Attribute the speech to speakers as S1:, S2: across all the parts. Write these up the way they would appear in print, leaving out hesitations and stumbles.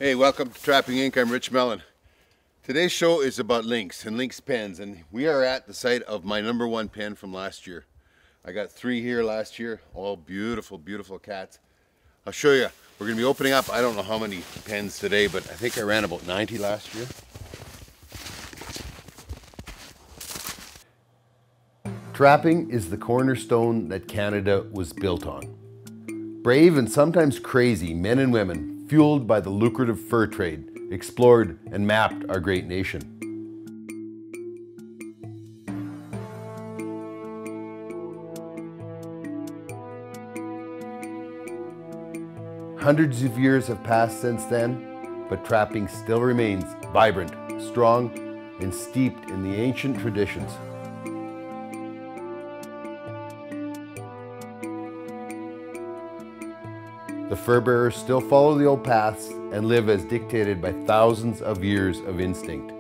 S1: Hey, welcome to Trapping Inc. I'm Rich Mellon. Today's show is about lynx and lynx pens, and we are at the site of my #1 pen from last year. I got 3 here last year, all beautiful, beautiful cats. I'll show you. We're going to be opening up, I don't know how many pens today, but I think I ran about 90 last year. Trapping is the cornerstone that Canada was built on. Brave and sometimes crazy men and women, fueled by the lucrative fur trade, explored and mapped our great nation. Hundreds of years have passed since then, but trapping still remains vibrant, strong, and steeped in the ancient traditions. The fur bearers still follow the old paths and live as dictated by thousands of years of instinct.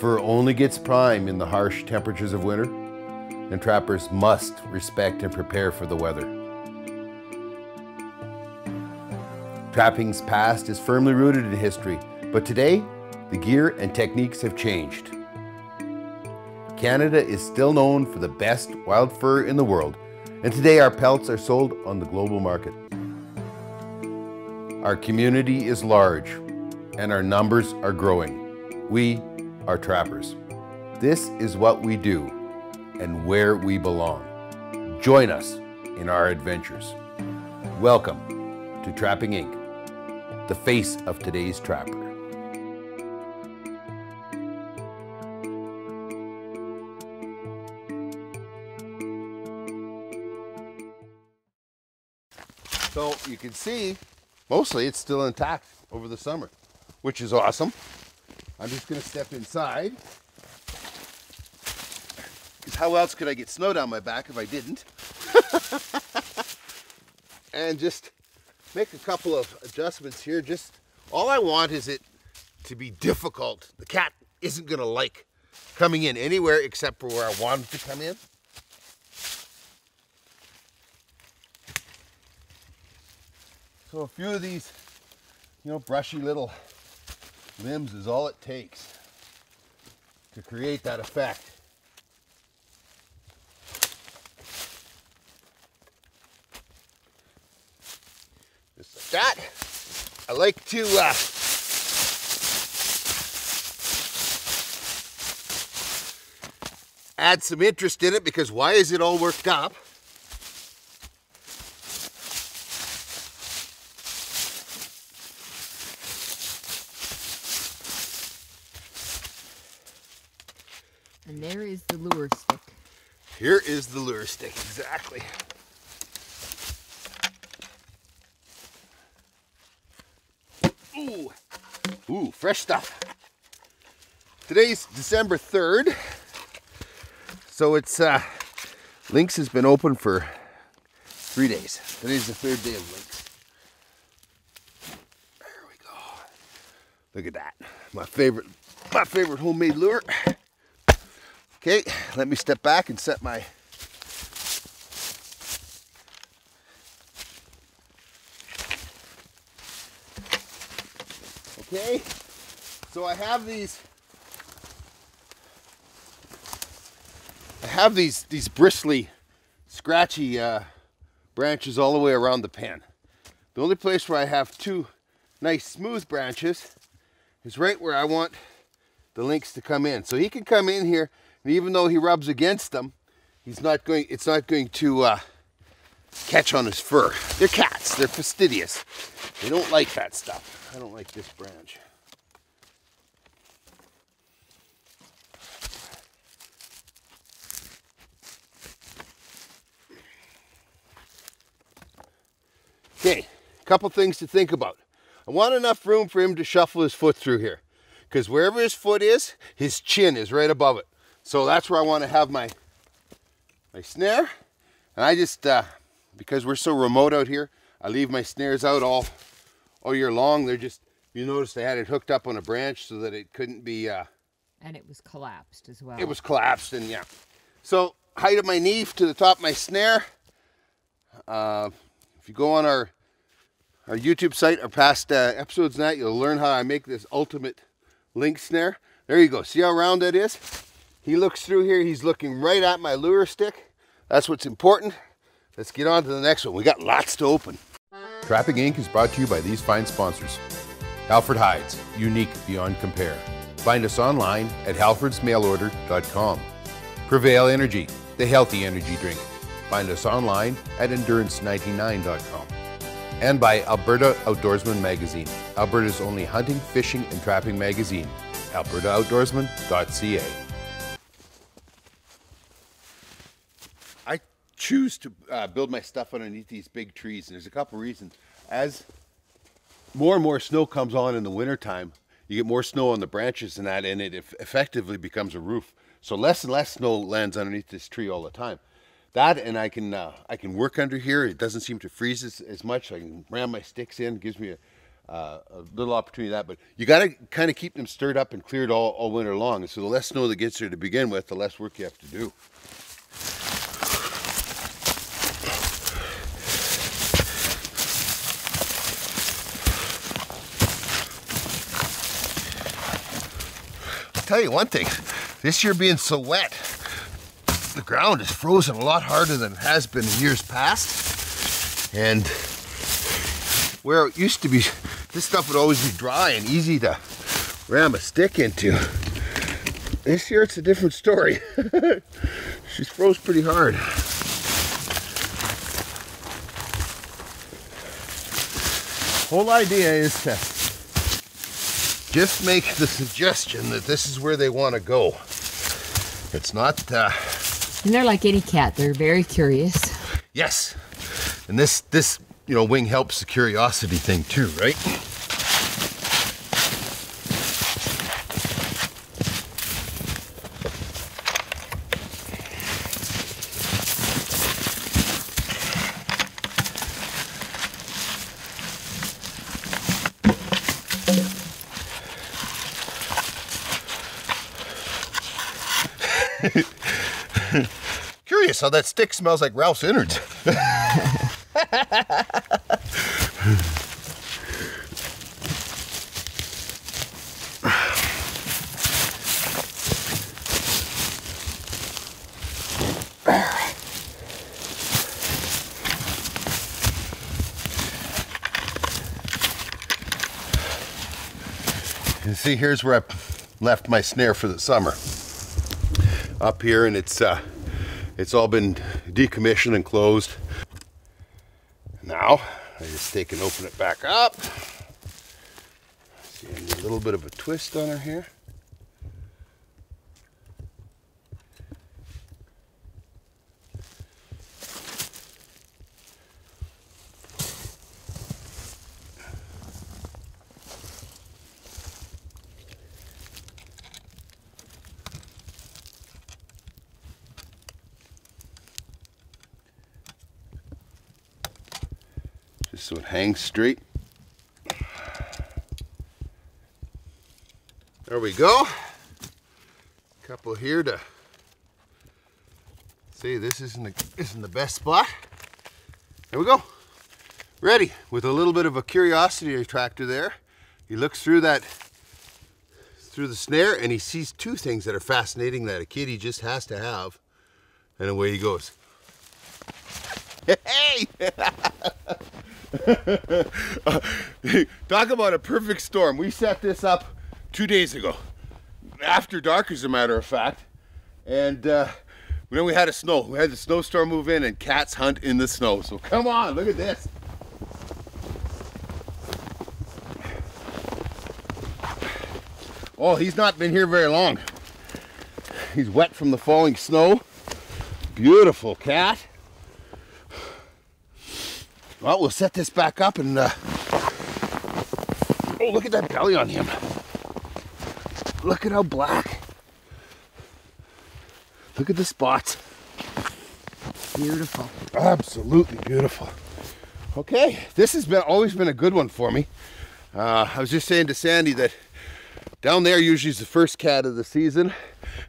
S1: Fur only gets prime in the harsh temperatures of winter, and trappers must respect and prepare for the weather. Trapping's past is firmly rooted in history, but today, the gear and techniques have changed. Canada is still known for the best wild fur in the world, and today our pelts are sold on the global market. Our community is large, and our numbers are growing. We are trappers. This is what we do, and where we belong. Join us in our adventures. Welcome to Trapping Inc., the face of today's trapper. So you can see, mostly it's still intact over the summer, which is awesome. I'm just going to step inside, because how else could I get snow down my back if I didn't? And just make a couple of adjustments here. Just all I want is it to be difficult. The cat isn't going to like coming in anywhere except for where I want it to come in. So a few of these, brushy little limbs is all it takes to create that effect. Just like that. I like to add some interest in it, because why is it all worked up?
S2: And there is the lure stick.
S1: Here is the lure stick, exactly. Ooh, ooh, fresh stuff. Today's December 3rd. So it's, Lynx has been open for 3 days. Today's the 3rd day of Lynx. There we go. Look at that. My favorite homemade lure. Okay, let me step back and set my okay. So I have these bristly, scratchy branches all the way around the pen. The only place where I have 2 nice smooth branches is right where I want the lynx to come in. So he can come in here. And even though he rubs against them, it's not going to catch on his fur. They're cats. They're fastidious. They don't like that stuff. I don't like this branch. Okay, a couple things to think about. I want enough room for him to shuffle his foot through here, because wherever his foot is, his chin is right above it. So that's where I want to have my snare. And I just, because we're so remote out here, I leave my snares out all year long. They're just, you notice I had it hooked up on a branch so that it couldn't be...
S2: and it was collapsed as well.
S1: It was collapsed, and yeah. So height of my knee to the top of my snare. If you go on our YouTube site or past episodes and that, you'll learn how I make this ultimate lynx snare. There you go. See how round that is? He looks through here. He's looking right at my lure stick. That's what's important. Let's get on to the next one. We got lots to open.
S3: Trapping Inc. is brought to you by these fine sponsors. Halford Hides, unique beyond compare. Find us online at halfordsmailorder.com. Prevail Energy, the healthy energy drink. Find us online at endurance99.com. And by Alberta Outdoorsman Magazine, Alberta's only hunting, fishing, and trapping magazine. albertaoutdoorsman.ca.
S1: I choose to build my stuff underneath these big trees, and there's a couple reasons. As more and more snow comes on in the wintertime, you get more snow on the branches and that, and it effectively becomes a roof. So less and less snow lands underneath this tree all the time. That, and I can work under here. It doesn't seem to freeze as much. I can ram my sticks in. It gives me a little opportunity of that. But you got to kind of keep them stirred up and cleared all winter long. And so the less snow that gets there to begin with, the less work you have to do. I'll tell you one thing. This year being so wet, the ground is frozen a lot harder than it has been in years past. And where it used to be, this stuff would always be dry and easy to ram a stick into. This year it's a different story. She's froze pretty hard. Whole idea is to just make the suggestion that this is where they want to go. It's not...
S2: And they're like any cat. They're very curious.
S1: Yes. And this wing helps the curiosity thing too, right? Curious how that stick smells like Ralph's innards. You see, here's where I left my snare for the summer. Up here, and it's all been decommissioned and closed. Now I just take and open it back up. See, a little bit of a twist on her here. So it hangs straight. There we go. Couple here to see. This isn't the best spot. There we go. Ready with a little bit of a curiosity attractor there. He looks through the snare, and he sees two things that are fascinating that a kitty just has to have, and away he goes. Hey! Talk about a perfect storm. We set this up 2 days ago, after dark as a matter of fact, and then we had the snowstorm move in, and cats hunt in the snow. So come on, look at this. Oh, he's not been here very long. He's wet from the falling snow. Beautiful cat. Well, we'll set this back up and, oh, look at that belly on him. Look at how black. Look at the spots.
S2: Beautiful.
S1: Absolutely beautiful. Okay, this has always been a good one for me. I was just saying to Sandy that Down there usually is the first cat of the season.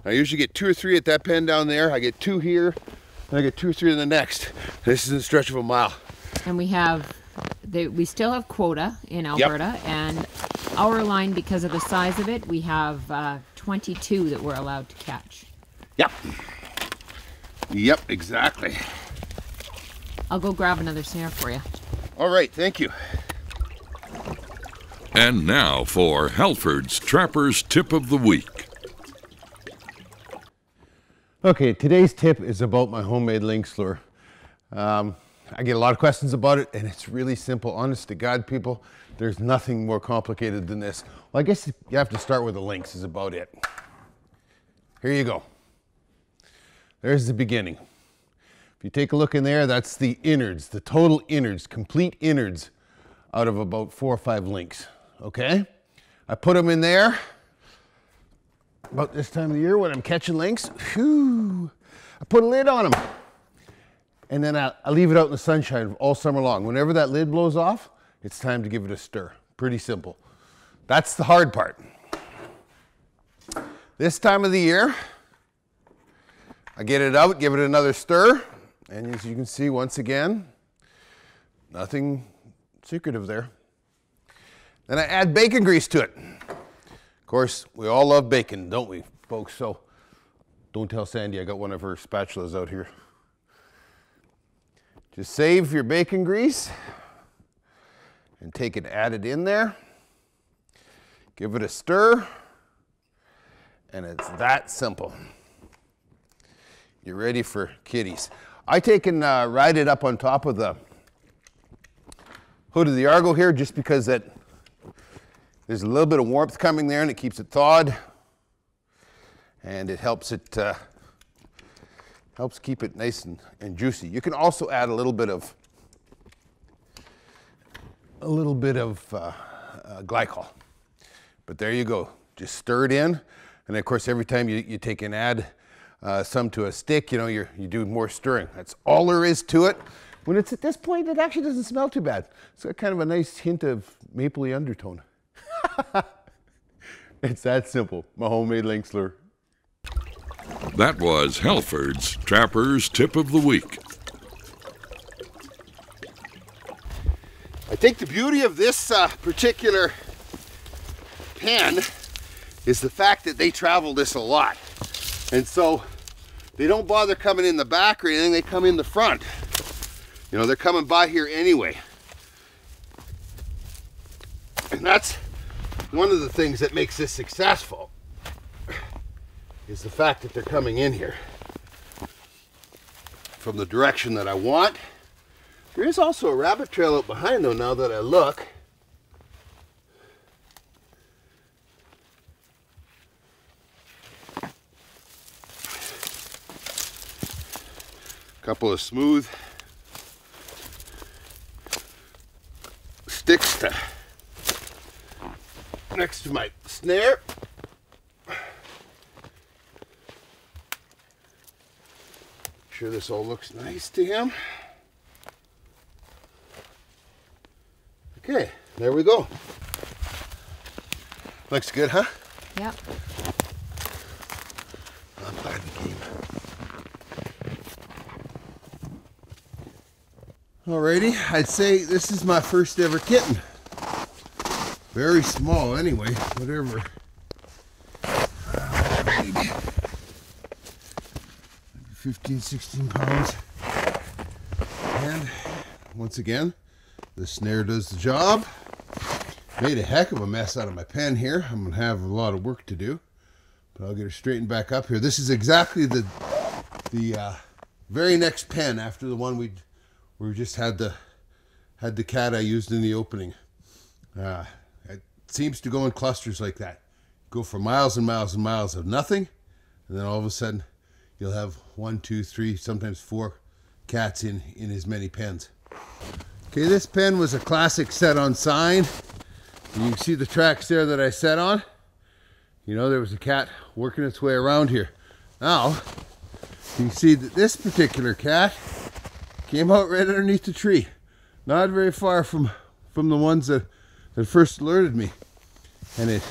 S1: I usually get 2 or 3 at that pen down there. I get 2 here, and I get 2 or 3 in the next. This is a stretch of a mile.
S2: And we still have quota in Alberta,
S1: Yep.
S2: and our line, because of the size of it, we have 22 that we're allowed to catch.
S1: Yep. Yep, exactly.
S2: I'll go grab another snare for you.
S1: All right, thank you.
S4: And now for Halford's Trapper's Tip of the Week.
S3: Okay, today's tip is about my homemade lynx lure. I get a lot of questions about it, and it's really simple. Honest to God, people, there's nothing more complicated than this. Well, I guess you have to start with the lynx is about it. Here you go. There's the beginning. If you take a look in there, that's the innards, the total innards, complete innards out of about 4 or 5 lynx, okay? I put them in there about this time of the year when I'm catching lynx. Whew, I put a lid on them. And then I leave it out in the sunshine all summer long. Whenever that lid blows off, it's time to give it a stir. Pretty simple. That's the hard part. This time of the year, I get it out, give it another stir, and as you can see, once again, nothing secretive there. Then I add bacon grease to it. Of course, we all love bacon, don't we, folks? So don't tell Sandy I got one of her spatulas out here. Just save your bacon grease and take it, add it in there. Give it a stir, and it's that simple. You're ready for kitties. I take and ride it up on top of the hood of the Argo here just because there's a little bit of warmth coming there and it keeps it thawed. And it helps keep it nice and juicy. You can also add a little bit of glycol. But there you go. Just stir it in. And of course, every time you take and add some to a stick, you know, you do more stirring. That's all there is to it. When it's at this point, it actually doesn't smell too bad. It's got kind of a nice hint of mapley undertone. It's that simple. My homemade lynx lure.
S4: That was Halford's Trapper's Tip of the Week.
S1: I think the beauty of this particular pen is the fact that they travel this a lot. And so they don't bother coming in the back or anything, they come in the front. You know, they're coming by here anyway. And that's one of the things that makes this successful, is the fact that they're coming in here from the direction that I want. There is also a rabbit trail out behind though, now that I look. Couple of smooth sticks next to my snare. Sure this all looks nice to him. Okay, there we go. Looks good, huh?
S2: Yep.
S1: I'm glad we came. Alrighty, I'd say this is my first ever kitten. Very small anyway, whatever. Maybe 15, 16 pounds. And once again, the snare does the job. Made a heck of a mess out of my pen here. I'm gonna have a lot of work to do, but I'll get her straightened back up here. This is exactly the very next pen after the one we just had the cat I used in the opening. It seems to go in clusters like that. Go for miles and miles and miles of nothing, and then all of a sudden you'll have 1, 2, 3, sometimes 4 cats in as many pens. Okay, this pen was a classic set on sign. And you can see the tracks there that I set on. You know, there was a cat working its way around here. Now, you can see that this particular cat came out right underneath the tree. Not very far from the ones that first alerted me. And it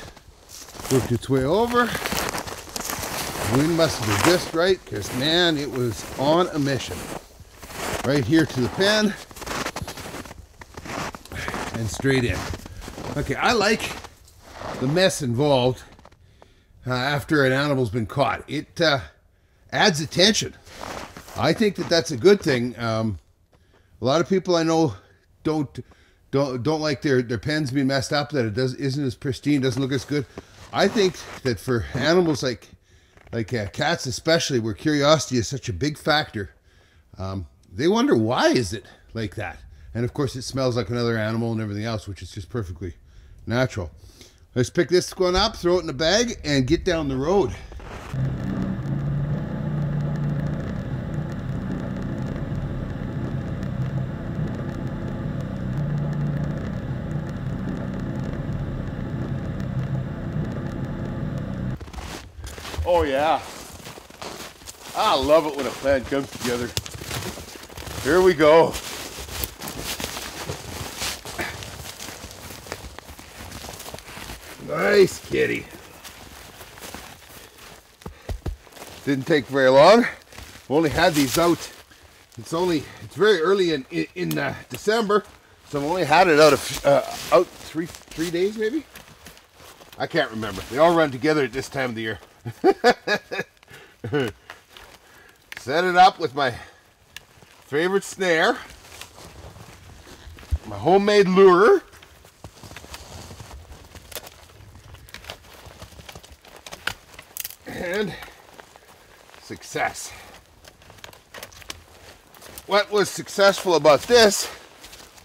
S1: worked its way over. The wind must have been just right, because man, it was on a mission. Right here to the pen and straight in. Okay, I like the mess involved after an animal's been caught. It adds attention. I think that that's a good thing. A lot of people I know don't like their pens being messed up, that it isn't as pristine, doesn't look as good. I think that for animals like cats especially, where curiosity is such a big factor, they wonder, why is it like that? And of course it smells like another animal and everything else, which is just perfectly natural. Let's pick this one up, throw it in a bag, and get down the road. Oh yeah, I love it when a plan comes together. Here we go. Nice kitty. Didn't take very long. I've only had these out. It's very early in December, so I've only had it out three days maybe. I can't remember. They all run together at this time of the year. Set it up with my favorite snare, my homemade lure, and success. What was successful about this?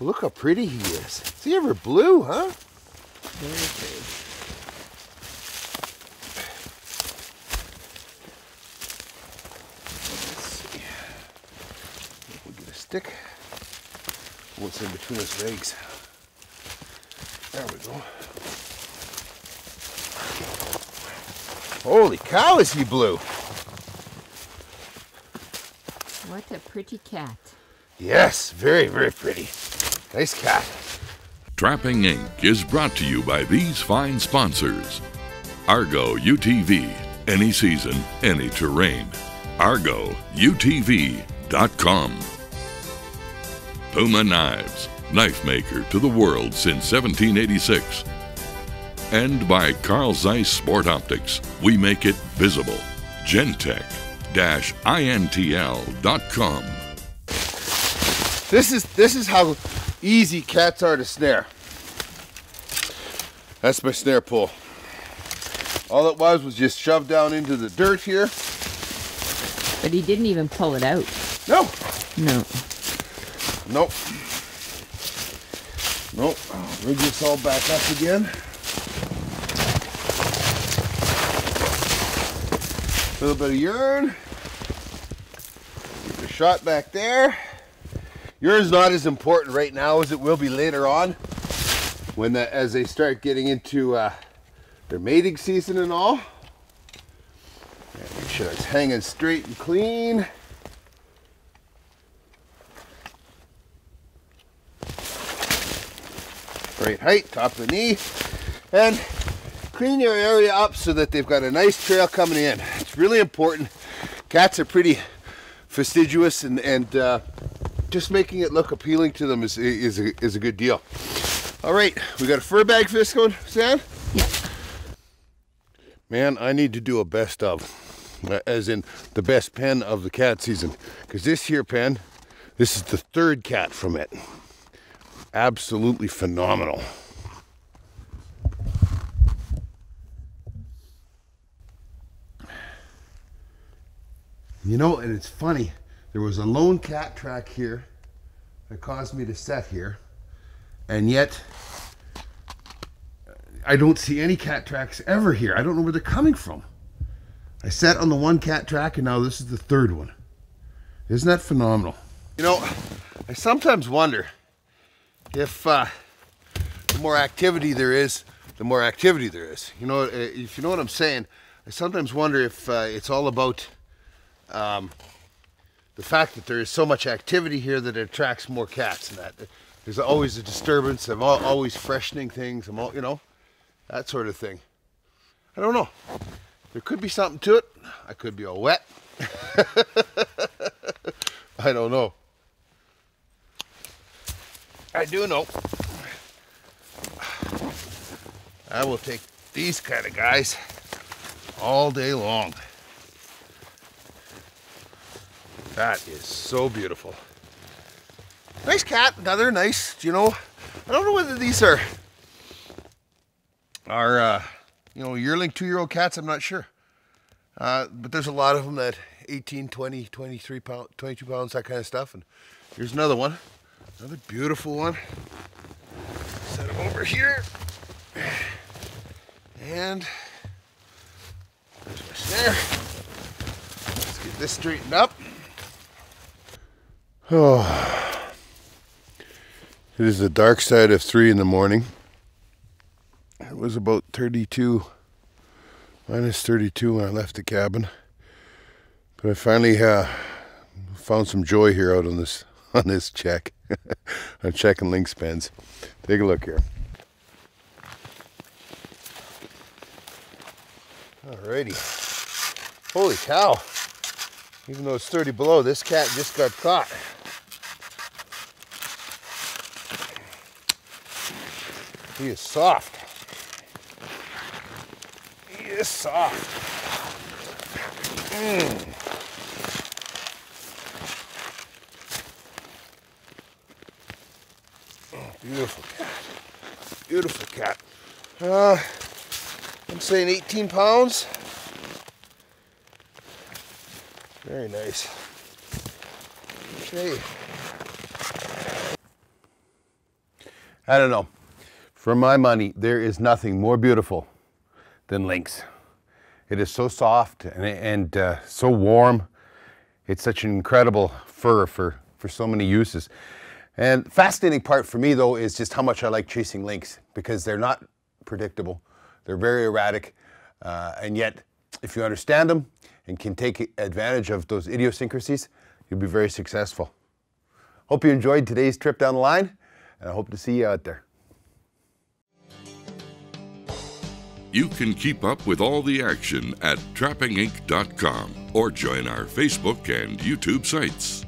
S1: Well, look how pretty he is. Is he ever blue, huh?
S2: Very pretty.
S1: Stick. What's in between his legs? There we go. Holy cow, is he blue?
S2: What a pretty cat.
S1: Yes, very, very pretty. Nice cat.
S4: Trapping Inc. is brought to you by these fine sponsors. Argo UTV, any season, any terrain. ArgoUTV.com. Puma Knives, knife maker to the world since 1786. And by Carl Zeiss Sport Optics, we make it visible. Gentech-intl.com.
S1: This is how easy cats are to snare. That's my snare pull. All it was just shoved down into the dirt here.
S2: But he didn't even pull it out.
S1: No.
S2: No.
S1: Nope. Nope. Rig this all back up again. A little bit of urine. Get the shot back there. Urine's not as important right now as it will be later on, when as they start getting into their mating season and all. Make sure it's hanging straight and clean. Right height, top of the knee, and clean your area up so that they've got a nice trail coming in. It's really important. Cats are pretty fastidious, and just making it look appealing to them is a good deal. All right, we got a fur bag for this one, Sam?
S2: Yeah.
S1: Man, I need to do a best of, as in the best pen of the cat season, because this here pen, this is the third cat from it. Absolutely phenomenal. You know, and it's funny, there was a lone cat track here that caused me to set here, and yet I don't see any cat tracks ever here. I don't know where they're coming from. I set on the one cat track, and now this is the third one. Isn't that phenomenal? You know, I sometimes wonder if the more activity there is, the more activity there is. You know, if you know what I'm saying, I sometimes wonder if it's all about the fact that there is so much activity here that it attracts more cats, and that there's always a disturbance. I'm always freshening things. You know, that sort of thing. I don't know. There could be something to it. I could be all wet. I don't know. I do know. I will take these kind of guys all day long. That is so beautiful. Nice cat, another nice, you know, I don't know whether these are you know, yearling, 2-year-old cats, I'm not sure. But there's a lot of them that 18, 20, 23 pounds, 22 pounds, that kind of stuff. And here's another one, another beautiful one. Set him over here. And there's my snare. Let's get this straightened up. Oh, it is the dark side of 3 in the morning. It was about 32, minus 32 when I left the cabin. But I finally found some joy here out on this check. I'm checking lynx pens. Take a look here. Alrighty. Holy cow. Even though it's 30 below, this cat just got caught. He is soft. He is soft. Oh, beautiful cat. Beautiful cat. I'm saying 18 pounds. Very nice. Okay. I don't know. For my money, there is nothing more beautiful than lynx. It is so soft and so warm. It's such an incredible fur for so many uses. And the fascinating part for me, though, is just how much I like chasing lynx, because they're not predictable. They're very erratic, and yet if you understand them and can take advantage of those idiosyncrasies, you'll be very successful. Hope you enjoyed today's trip down the line, and I hope to see you out there.
S4: You can keep up with all the action at trappinginc.com or join our Facebook and YouTube sites.